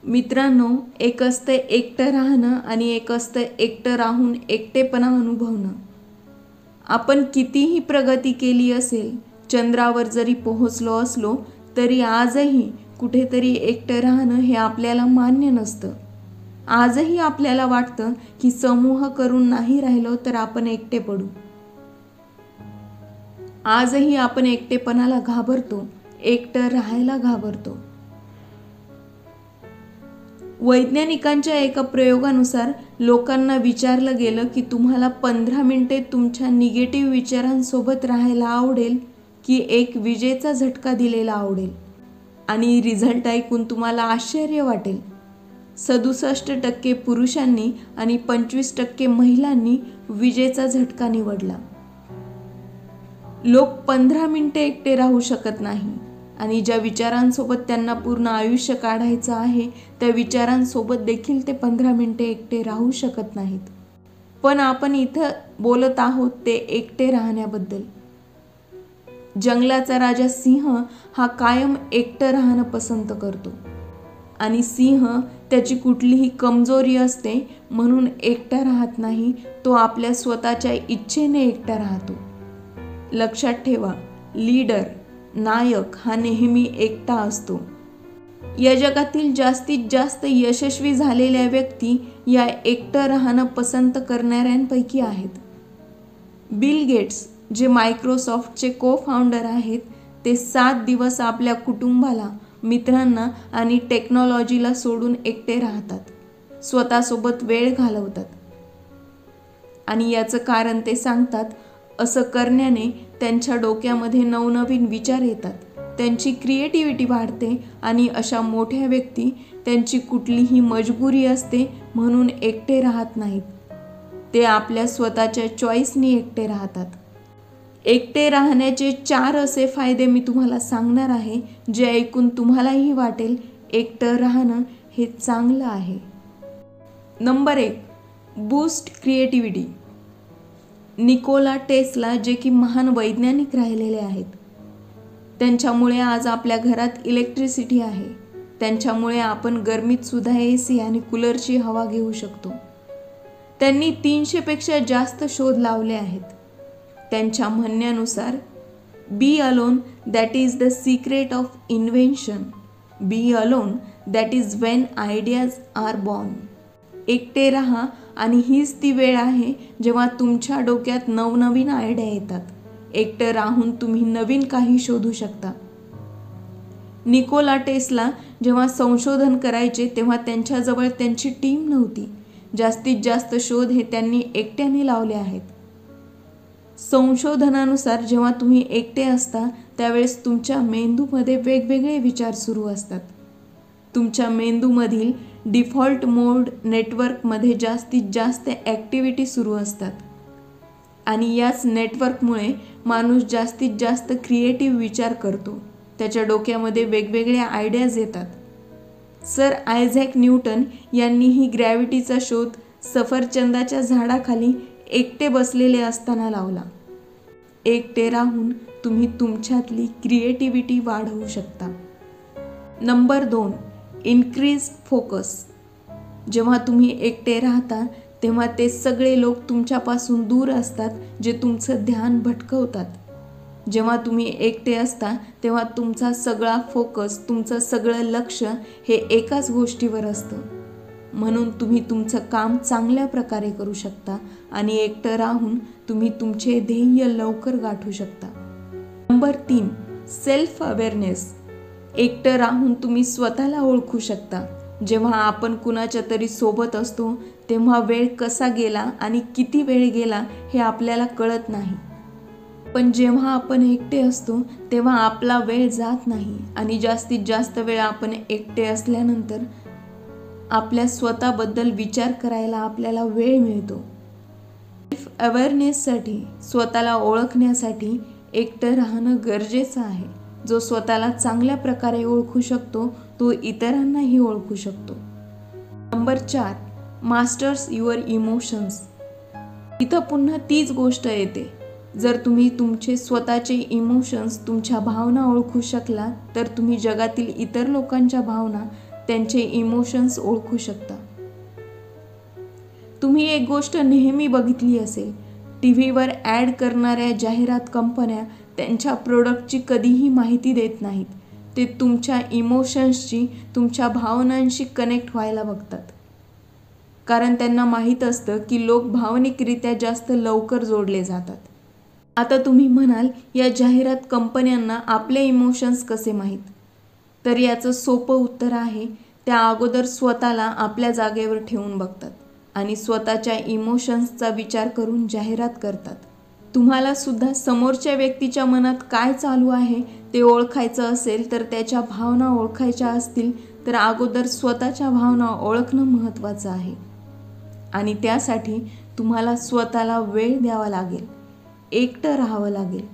मित्रांनो, एक असतं एकटं राहणं आणि एक असतं एकटं राहून एकटेपणा अनुभवणं. आपण कितीही प्रगती केली असेल, चंद्रावर जरी पोहोचलो असलो तरी आजही कुठेतरी एकटं राहणं हे आपल्याला मान्य नसतं. आजही आपल्याला वाटतं की समूह करून नाही राहिलो तर आपण एकटे पडू. आजही आपण एकटेपणाला घाबरतो, एकटं राहायला घाबरतो. वैज्ञानिकांच्या एका प्रयोगानुसार लोकांना विचारलं गेलं की तुम्हाला 15 मिनिटे तुमच्या निगेटिव्ह विचारांसोबत राहायला आवडेल की एक विजेचा झटका दिलेला आवडेल. आणि रिझल्ट ऐकून तुम्हाला आश्चर्य वाटेल. 67% पुरुषांनी आणि 25% महिलांनी विजेचा झटका निवडला. लोक 15 मिनिटे एकटे राहू शकत नाही आणि ज्या विचारांसोबत त्यांना पूर्ण आयुष्य काढायचं आहे त्या विचारांसोबत देखील ते 15 मिनिटे एकटे राहू शकत नाहीत. पण आपण इथं बोलत आहोत ते एकटे राहण्याबद्दल. जंगलाचा राजा सिंह हा कायम एकटं राहणं पसंत करतो आणि सिंह त्याची कुठलीही कमजोरी असते म्हणून एकटा राहत नाही, तो आपल्या स्वतःच्या इच्छेने एकटा राहतो. लक्षात ठेवा, लीडर नायक हा नेहमी एकटा असतो. या जगातील जास्तीत जास्त यशस्वी झालेल्या व्यक्ती या एकटं राहणं पसंत करणाऱ्यांपैकी आहेत. बिल गेट्स जे मायक्रोसॉफ्टचे को-फाउंडर आहेत, ते 7 दिवस आपल्या कुटुंबाला, मित्रांना आणि टेक्नॉलॉजीला सोडून एकटे राहतात, स्वतःसोबत वेळ घालवतात. आणि याचं कारण ते सांगतात, असं करण्याने त्यांच्या डोक्यामध्ये नवनवीन विचार येतात, त्यांची क्रिएटिव्हिटी वाढते आणि अशा मोठ्या व्यक्ती त्यांची कुठलीही मजबुरी असते म्हणून एकटे राहत नाहीत. ते आपल्या स्वतःच्या चॉईसनी एकटे राहतात. एकटे राहण्याचे 4 असे फायदे मी तुम्हाला सांगणार आहे, जे ऐकून तुम्हालाही वाटेल एकटं राहणं हे चांगलं आहे. Number 1, boost creativity. Nikola Tesla जे की महान वैज्ञानिक राहिलेले आहेत, त्यांच्यामुळे आज आपल्या घरात इलेक्ट्रिसिटी आहे. त्यांच्यामुळे आपण गरमीत सुद्धा AC आणि कूलरची हवा घेऊ शकतो. त्यांनी 300 पेक्षा जास्त शोध लावले आहेत. त्यांच्या म्हणण्यानुसार, be alone that is the secret of invention, be alone that is when ideas are born. एकटे राहा आणि हीच ती वेळ आहे जेव्हा तुमच्या डोक्यात नवनवीन आयडिया येतात. एकटं राहून तुम्ही नवीन काही शोधू शकता. निकोला टेस्ला जेव्हा संशोधन करायचे तेव्हा त्यांच्याजवळ त्यांची टीम नव्हती. जास्तीत जास्त शोध हे त्यांनी एकट्याने लावले आहेत. संशोधनानुसार जेव्हा तुम्ही एकटे असता त्यावेळेस तुमच्या मेंदूमध्ये वेगवेगळे विचार सुरू असतात. तुमच्या मेंदूमधील डिफॉल्ट मोड नेटवर्कमध्ये जास्तीत जास्त ॲक्टिव्हिटी सुरू असतात आणि याच नेटवर्कमुळे माणूस जास्तीत जास्त क्रिएटिव्ह विचार करतो. त्याच्या डोक्यामध्ये वेगवेगळ्या आयडियाज येतात. सर आयझॅक न्यूटन यांनीही ग्रॅव्हिटीचा शोध सफरचंदाच्या झाडाखाली एकटे बसलेले असताना लावला. एकटे राहून तुम्ही तुमच्यातली क्रिएटिव्हिटी वाढवू शकता. Number 2, increase focus. जेव्हा तुम्ही एकटे राहता तेव्हा ते सगळे लोक तुमच्यापासून दूर असतात जे तुमचं ध्यान भटकवतात. जेव्हा तुम्ही एकटे असता तेव्हा तुमचा सगळा फोकस, तुमचं सगळं लक्ष हे एकाच गोष्टीवर असतं. म्हणून तुम्ही तुमचं काम चांगल्या प्रकारे करू शकता आणि एकटं राहून तुम्ही तुमचे ध्येय लवकर गाठू शकता. Number 3, self awareness. एकटं राहून तुम्ही स्वतःला ओळखू शकता. जेव्हा आपण कुणाच्या तरी सोबत असतो तेव्हा वेळ कसा गेला आणि किती वेळ गेला हे आपल्याला कळत नाही. पण जेव्हा आपण एकटे असतो तेव्हा आपला वेळ जात नाही आणि जास्तीत जास्त वेळ आपण एकटे असल्यानंतर आपल्या स्वतःबद्दल विचार करायला आपल्याला वेळ मिळतो. सेल्फ अवेअरनेससाठी, स्वतःला ओळखण्यासाठी एकटं राहणं गरजेचं आहे. जो स्वतःला चांगल्या प्रकारे ओळखू शकतो तो इतरांनाही ओळखू शकतो. Number 4, masters your emotions. इथं पुन्हा तीच गोष्ट येते. जर तुम्ही तुमचे स्वतःचे इमोशन्स, तुमच्या भावना ओळखू शकला तर तुम्ही जगातील इतर लोकांच्या भावना त्यांचे इमोशन्स ओळखू शकता. तुम्ही एक गोष्ट नेहमी बघितली असेल, टीव्हीवर ॲड करणाऱ्या जाहिरात कंपन्या त्यांच्या प्रोडक्टची कधीही माहिती देत नाहीत. ते तुमच्या इमोशन्सची, तुमच्या भावनांशी कनेक्ट व्हायला बघतात. कारण त्यांना माहीत असतं की लोक भावनिकरित्या जास्त लवकर जोडले जातात. आता तुम्ही म्हणाल, या जाहिरात कंपन्यांना आपले इमोशन्स कसे माहीत? तर याचं सोपं उत्तर आहे, त्या अगोदर स्वतःला आपल्या जागेवर ठेवून बघतात आणि स्वतःच्या इमोशन्सचा विचार करून जाहिरात करतात. तुम्हाला सुद्धा समोरच्या व्यक्तीच्या मनात काय चालू आहे ते ओळखायचं असेल, तर त्याच्या भावना ओळखायच्या असतील तर अगोदर स्वतःच्या भावना ओळखणं महत्त्वाचं आहे. आणि त्यासाठी तुम्हाला स्वतःला वेळ द्यावा लागेल, एकटं राहावं लागेल.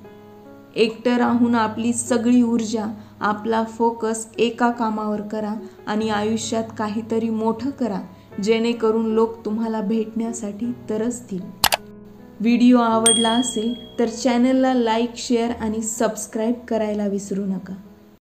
एकटं राहून आपली सगळी ऊर्जा, आपला फोकस एका कामावर करा आणि आयुष्यात काहीतरी मोठं करा, जेणेकरून लोक तुम्हाला भेटण्यासाठी तरसतील. व्हिडिओ आवडला असेल तर चॅनलला लाईक, शेअर आणि सबस्क्राईब करायला विसरू नका.